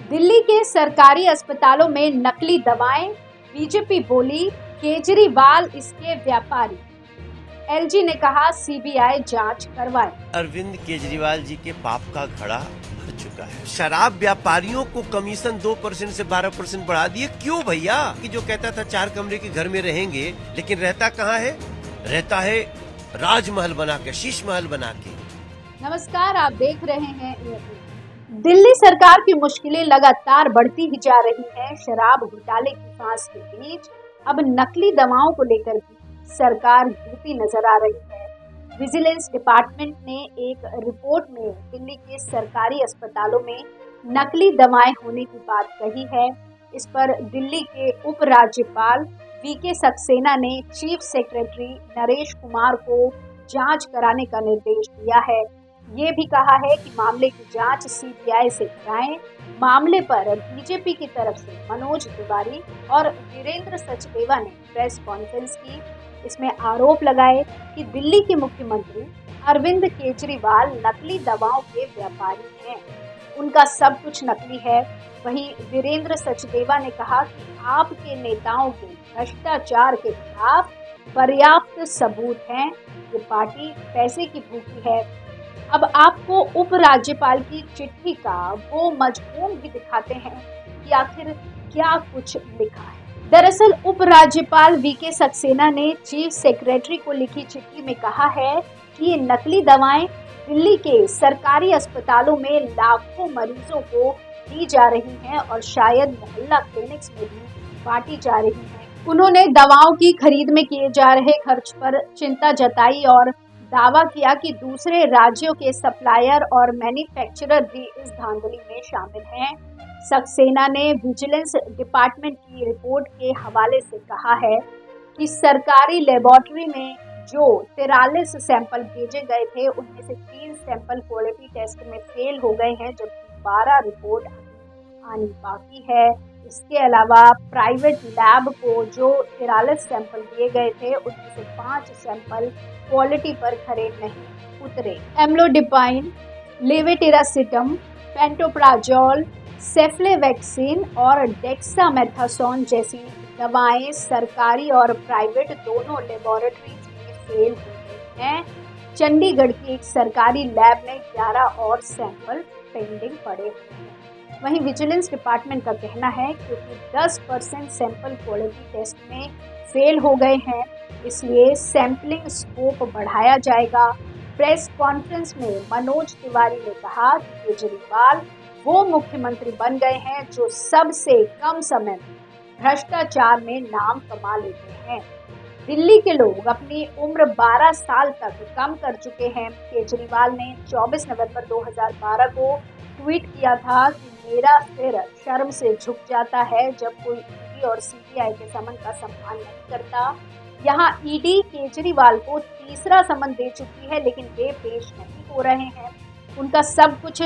दिल्ली के सरकारी अस्पतालों में नकली दवाएं, बीजेपी बोली केजरीवाल इसके व्यापारी। एलजी ने कहा सीबीआई जांच करवाए। अरविंद केजरीवाल जी के पाप का घड़ा भर चुका है। शराब व्यापारियों को कमीशन 2% से 12% बढ़ा दिए। क्यों भैया? कि जो कहता था 4 कमरे के घर में रहेंगे, लेकिन रहता कहाँ है? रहता है राजमहल बना के, शीश महल बना के। नमस्कार, आप देख रहे हैं AFP। दिल्ली सरकार की मुश्किलें लगातार बढ़ती ही जा रही हैं। शराब घोटाले की फांस के बीच अब नकली दवाओं को लेकर भी सरकार घिरती नजर आ रही है। विजिलेंस डिपार्टमेंट ने एक रिपोर्ट में दिल्ली के सरकारी अस्पतालों में नकली दवाएं होने की बात कही है। इस पर दिल्ली के उपराज्यपाल वीके सक्सेना ने चीफ सेक्रेटरी नरेश कुमार को जांच कराने का निर्देश दिया है। ये भी कहा है कि मामले की जांच सीबीआई से कराएं। मामले पर बीजेपी की तरफ से मनोज तिवारी और वीरेंद्र सचदेवा ने प्रेस कॉन्फ्रेंस की। इसमें आरोप लगाए कि दिल्ली के मुख्यमंत्री अरविंद केजरीवाल नकली दवाओं के व्यापारी हैं। उनका सब कुछ नकली है। वहीं वीरेंद्र सचदेवा ने कहा कि आपके नेताओं के भ्रष्टाचार के खिलाफ पर्याप्त सबूत हैं। ये पार्टी पैसे की भूखी है। अब आपको उपराज्यपाल की चिट्ठी का वो मजमून भी दिखाते हैं कि आखिर क्या कुछ लिखा है। दरअसल उपराज्यपाल वीके सक्सेना ने चीफ सेक्रेटरी को लिखी चिट्ठी में कहा है कि ये नकली दवाएं दिल्ली के सरकारी अस्पतालों में लाखों मरीजों को दी जा रही हैं और शायद मोहल्ला क्लिनिक्स में भी बांटी जा रही हैं। उन्होंने दवाओं की खरीद में किए जा रहे खर्च पर चिंता जताई और दावा किया कि दूसरे राज्यों के सप्लायर और मैन्युफैक्चरर भी इस धांधली में शामिल हैं। सक्सेना ने विजिलेंस डिपार्टमेंट की रिपोर्ट के हवाले से कहा है कि सरकारी लेबोरेटरी में जो 43 सैंपल भेजे गए थे, उनमें से 3 सैंपल क्वालिटी टेस्ट में फेल हो गए हैं, जबकि 12 रिपोर्ट आनी बाकी है। इसके अलावा प्राइवेट लैब को जो 43 सैंपल दिए गए थे, उनमें से 5 सैंपल क्वालिटी पर खरे नहीं उतरे। एम्लोडिपाइन, लेवेटिरासिटम, पेंटोप्राजोल, सेफ्लेवैक्सिन और डेक्सामेथासोन जैसी दवाएं सरकारी और प्राइवेट दोनों लेबोरेटरीज में फेल हो गई हैं। चंडीगढ़ की एक सरकारी लैब में 11 और सैंपल पेंडिंग पड़े हुए हैं। वहीं विजिलेंस डिपार्टमेंट का कहना है कि क्योंकि 10% सैंपल क्वालिटी टेस्ट में फेल हो गए हैं, इसलिए सैंपलिंग स्कोप बढ़ाया जाएगा। प्रेस कॉन्फ्रेंस में मनोज तिवारी ने कहा कि केजरीवाल वो मुख्यमंत्री बन गए हैं जो सबसे कम समय में भ्रष्टाचार में नाम कमा लेते हैं। दिल्ली के लोग अपनी उम्र 12 साल तक कम कर चुके हैं। केजरीवाल ने 24 नवंबर 2012 को ट्वीट किया था कि मेरा सिर शर्म से झुक जाता है जब कोई ईडी और सीबीआई के समन का सम्मान नहीं करता। यहाँ ईडी केजरीवाल को तीसरा समन दे चुकी है, लेकिन वे पेश नहीं हो रहे हैं। उनका सब कुछ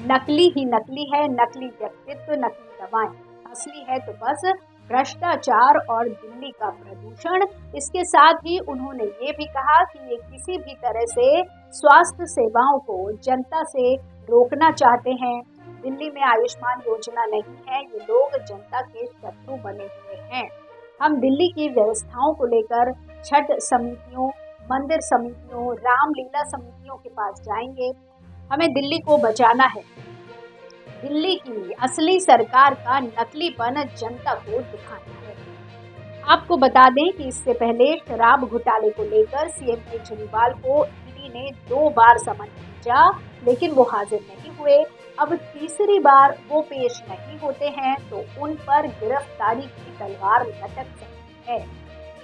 नकली ही नकली है। नकली व्यक्तित्व, नकली दवाएं। असली है तो बस भ्रष्टाचार और दिल्ली का प्रदूषण। इसके साथ ही उन्होंने ये भी कहा कि ये किसी भी तरह से स्वास्थ्य सेवाओं को जनता से रोकना चाहते हैं। दिल्ली में आयुष्मान योजना नहीं है, ये लोग जनता के शत्रु बने हुए हैं। हम दिल्ली की व्यवस्थाओं को लेकर छठ समितियों, मंदिर समितियों, रामलीला समितियों के पास जाएंगे। हमें दिल्ली को बचाना है। दिल्ली की असली सरकार का नकलीपन जनता को दिखाना है। आपको बता दें कि इससे पहले शराब घोटाले को लेकर सीएम केजरीवाल को ईडी ने 2 बार समन भेजा, लेकिन वो हाजिर नहीं हुए। अब तीसरी बार वो पेश नहीं होते हैं तो उन पर गिरफ्तारी की तलवार लटक सकती है।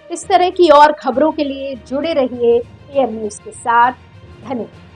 इस तरह की और खबरों के लिए जुड़े रहिए AM न्यूज़ के साथ। धन्यवाद।